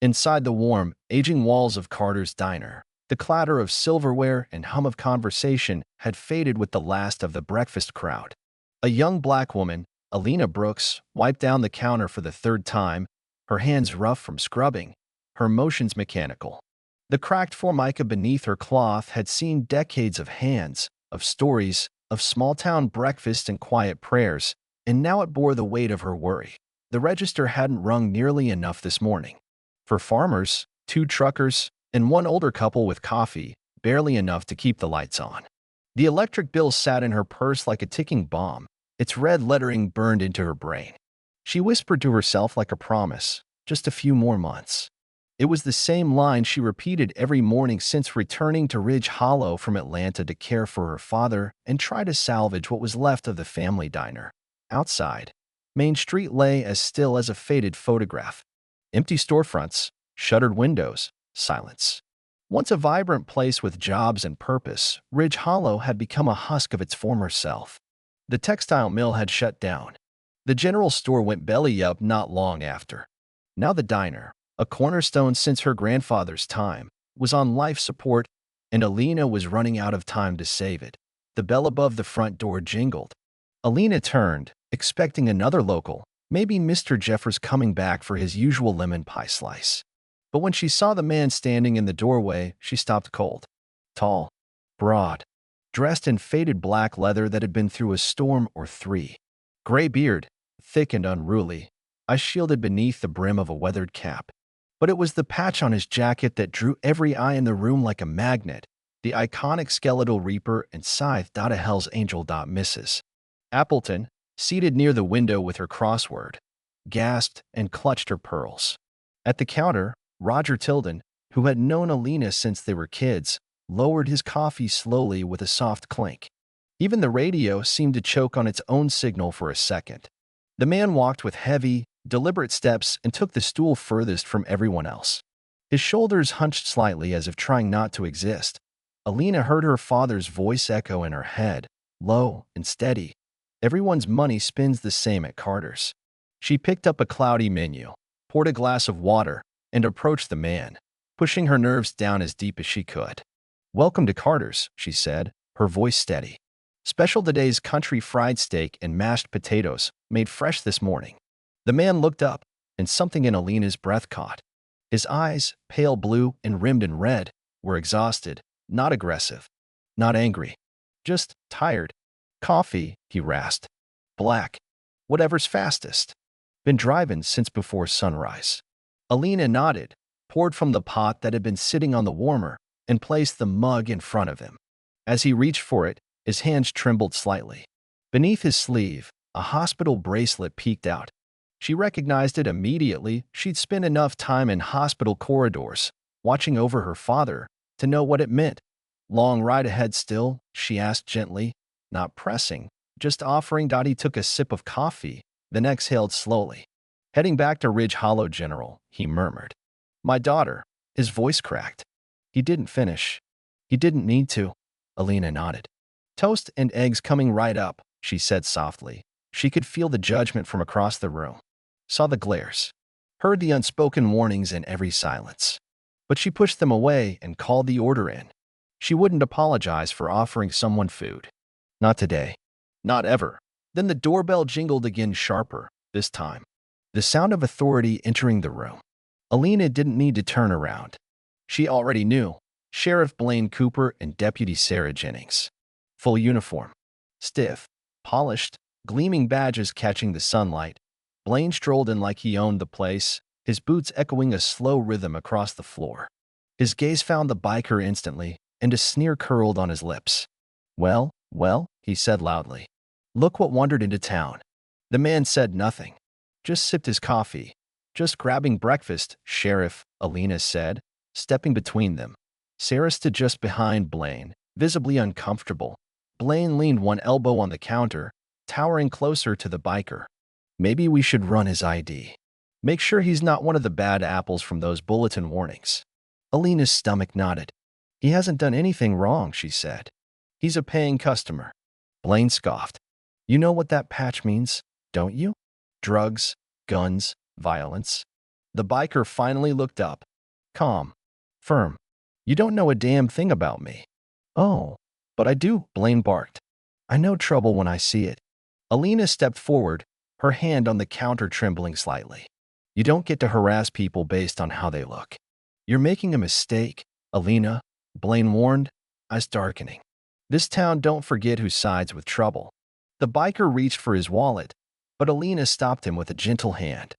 Inside the warm, aging walls of Carter's diner, the clatter of silverware and hum of conversation had faded with the last of the breakfast crowd. A young black woman, Alina Brooks, wiped down the counter for the third time, her hands rough from scrubbing, her motions mechanical. The cracked formica beneath her cloth had seen decades of hands, of stories, of small-town breakfasts and quiet prayers, and now it bore the weight of her worry. The register hadn't rung nearly enough this morning. For farmers, 2 truckers, and one older couple with coffee, barely enough to keep the lights on. The electric bill sat in her purse like a ticking bomb, its red lettering burned into her brain. She whispered to herself like a promise, just a few more months. It was the same line she repeated every morning since returning to Ridge Hollow from Atlanta to care for her father and try to salvage what was left of the family diner. Outside, Main Street lay as still as a faded photograph. Empty storefronts, shuttered windows, silence. Once a vibrant place with jobs and purpose, Ridge Hollow had become a husk of its former self. The textile mill had shut down. The general store went belly up not long after. Now the diner, a cornerstone since her grandfather's time, was on life support, and Alina was running out of time to save it. The bell above the front door jingled. Alina turned, expecting another local, maybe Mr. Jeffers coming back for his usual lemon pie slice. But when she saw the man standing in the doorway, she stopped cold. Tall, broad, dressed in faded black leather that had been through a storm or three. Gray beard, thick and unruly, eyes shielded beneath the brim of a weathered cap. But it was the patch on his jacket that drew every eye in the room like a magnet, the iconic skeletal reaper and scythe. A Hell's Angel. Mrs. Appleton, seated near the window with her crossword, gasped and clutched her pearls. At the counter, Roger Tilden, who had known Alina since they were kids, lowered his coffee slowly with a soft clink. Even the radio seemed to choke on its own signal for a second. The man walked with heavy, deliberate steps and took the stool furthest from everyone else. His shoulders hunched slightly as if trying not to exist. Alina heard her father's voice echo in her head, low and steady. Everyone's money spins the same at Carter's. She picked up a cloudy menu, poured a glass of water, and approached the man, pushing her nerves down as deep as she could. "Welcome to Carter's," she said, her voice steady. "Special today's country fried steak and mashed potatoes, made fresh this morning." The man looked up, and something in Alina's breath caught. His eyes, pale blue and rimmed in red, were exhausted, not aggressive, not angry, just tired. "Coffee," he rasped. "Black. Whatever's fastest. Been driving since before sunrise." Alina nodded, poured from the pot that had been sitting on the warmer, and placed the mug in front of him. As he reached for it, his hands trembled slightly. Beneath his sleeve, a hospital bracelet peeked out. She recognized it immediately. She'd spent enough time in hospital corridors, watching over her father, to know what it meant. "Long ride ahead still?" she asked gently, not pressing, just offering. He took a sip of coffee, then exhaled slowly. "Heading back to Ridge Hollow, General," he murmured. "My daughter." His voice cracked. He didn't finish. He didn't need to. Alina nodded. "Toast and eggs coming right up," she said softly. She could feel the judgment from across the room, saw the glares, heard the unspoken warnings in every silence. But she pushed them away and called the order in. She wouldn't apologize for offering someone food. Not today. Not ever. Then the doorbell jingled again, sharper, this time. The sound of authority entering the room. Alina didn't need to turn around. She already knew. Sheriff Blaine Cooper and Deputy Sarah Jennings. Full uniform. Stiff, polished, gleaming badges catching the sunlight. Blaine strolled in like he owned the place, his boots echoing a slow rhythm across the floor. His gaze found the biker instantly, and a sneer curled on his lips. Well, he said loudly. "Look what wandered into town." The man said nothing. Just sipped his coffee. "Just grabbing breakfast, Sheriff," Alina said, stepping between them. Sarah stood just behind Blaine, visibly uncomfortable. Blaine leaned one elbow on the counter, towering closer to the biker. "Maybe we should run his ID. Make sure he's not one of the bad apples from those bulletin warnings." Alina's stomach nodded. "He hasn't done anything wrong," she said. "He's a paying customer." Blaine scoffed. "You know what that patch means, don't you? Drugs, guns, violence. The biker finally looked up. Calm. Firm. You don't know a damn thing about me. Oh, but I do, Blaine barked. I know trouble when I see it. Alina stepped forward, her hand on the counter trembling slightly. You don't get to harass people based on how they look. You're making a mistake, Alina, Blaine warned, eyes darkening. This town don't forget who sides with trouble. The biker reached for his wallet, but Alina stopped him with a gentle hand.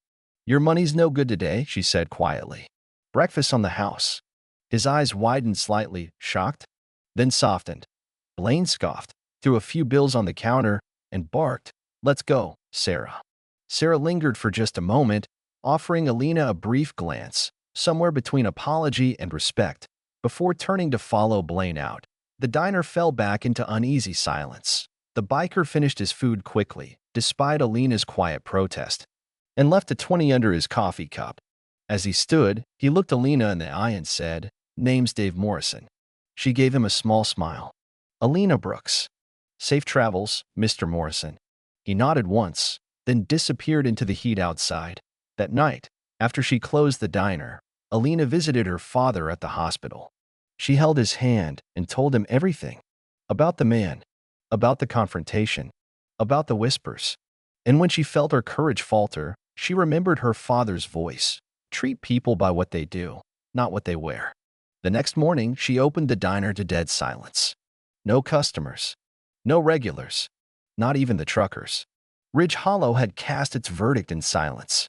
Your money's no good today, she said quietly. Breakfast on the house. His eyes widened slightly, shocked, then softened. Blaine scoffed, threw a few bills on the counter, and barked, Let's go, Sarah. Sarah lingered for just a moment, offering Alina a brief glance, somewhere between apology and respect, before turning to follow Blaine out. The diner fell back into uneasy silence. The biker finished his food quickly, despite Alina's quiet protest, and left a 20 under his coffee cup. As he stood, he looked Alina in the eye and said, Name's Dave Morrison. She gave him a small smile. Alina Brooks. Safe travels, Mr. Morrison. He nodded once, then disappeared into the heat outside. That night, after she closed the diner, Alina visited her father at the hospital. She held his hand and told him everything. About the man, about the confrontation, about the whispers. And when she felt her courage falter, she remembered her father's voice. Treat people by what they do, not what they wear. The next morning, she opened the diner to dead silence. No customers. No regulars. Not even the truckers. Ridge Hollow had cast its verdict in silence.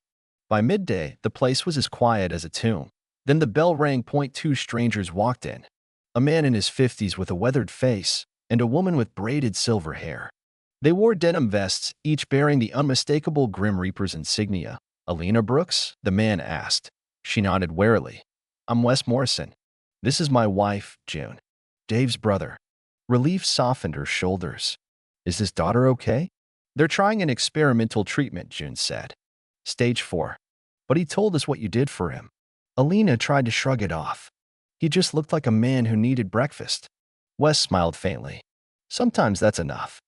By midday, the place was as quiet as a tomb. Then the bell rang. Two strangers walked in. A man in his 50s with a weathered face, and a woman with braided silver hair. They wore denim vests, each bearing the unmistakable Grim Reaper's insignia. Alina Brooks? The man asked. She nodded warily. I'm Wes Morrison. This is my wife, June. Dave's brother. Relief softened her shoulders. Is his daughter okay? They're trying an experimental treatment, June said. Stage 4. But he told us what you did for him. Alina tried to shrug it off. He just looked like a man who needed breakfast. Wes smiled faintly. Sometimes that's enough.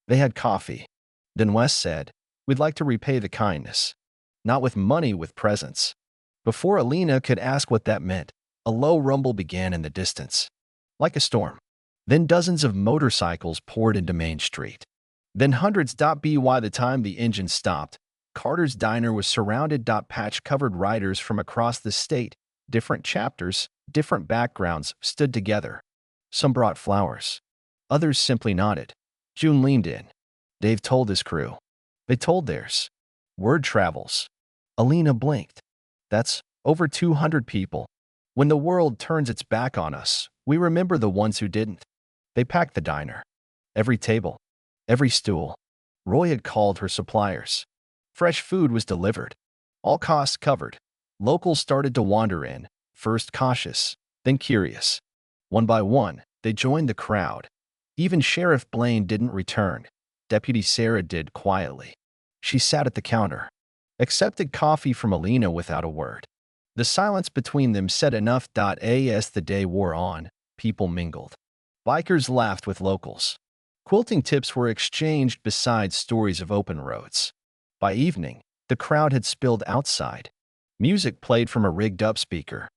They had coffee. Then Wes said, We'd like to repay the kindness. Not with money, with presents. Before Alina could ask what that meant, a low rumble began in the distance. Like a storm. Then dozens of motorcycles poured into Main Street. Then hundreds. By the time the engine stopped, Carter's diner was surrounded. Patch-covered riders from across the state, different chapters, different backgrounds, stood together. Some brought flowers. Others simply nodded. June leaned in. Dave told his crew. They told theirs. Word travels. Alina blinked. That's over 200 people. When the world turns its back on us, we remember the ones who didn't. They packed the diner. Every table. Every stool. Roy had called her suppliers. Fresh food was delivered. All costs covered. Locals started to wander in, first cautious, then curious. One by one, they joined the crowd. Even Sheriff Blaine didn't return. Deputy Sarah did quietly. She sat at the counter. Accepted coffee from Alina without a word. The silence between them said enough. As the day wore on, people mingled. Bikers laughed with locals. Quilting tips were exchanged beside stories of open roads. By evening, the crowd had spilled outside. Music played from a rigged-up speaker.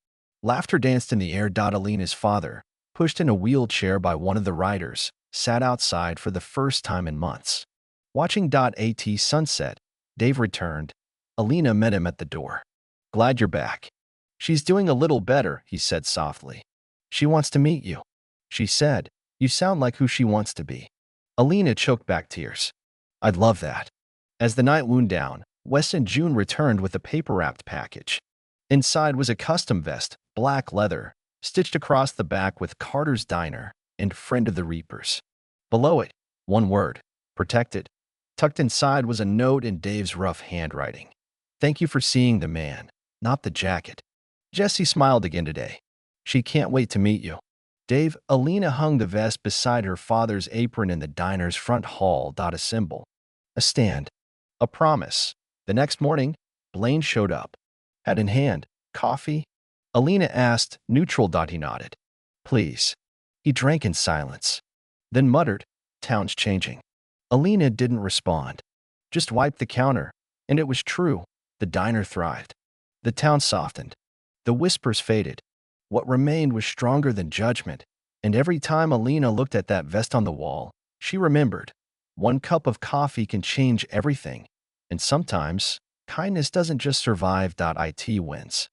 Laughter danced in the air. Alina's father, pushed in a wheelchair by one of the riders, sat outside for the first time in months. Watching at sunset, Dave returned. Alina met him at the door. Glad you're back. She's doing a little better, he said softly. She wants to meet you. She said, You sound like who she wants to be. Alina choked back tears. I'd love that. As the night wound down, Wes and June returned with a paper-wrapped package. Inside was a custom vest, black leather, stitched across the back with Carter's Diner and Friend of the Reapers. Below it, one word, protected. Tucked inside was a note in Dave's rough handwriting. Thank you for seeing the man, not the jacket. Jessie smiled again today. She can't wait to meet you. Dave, Alina hung the vest beside her father's apron in the diner's front hall. A symbol. A stand. A promise. The next morning, Blaine showed up. Hat in hand. Coffee? Alina asked, neutral. He nodded. Please. He drank in silence. Then muttered, Town's changing. Alina didn't respond. Just wiped the counter. And it was true. The diner thrived. The town softened. The whispers faded. What remained was stronger than judgment, and every time Alina looked at that vest on the wall, she remembered. One cup of coffee can change everything, and sometimes, kindness doesn't just survive. It wins.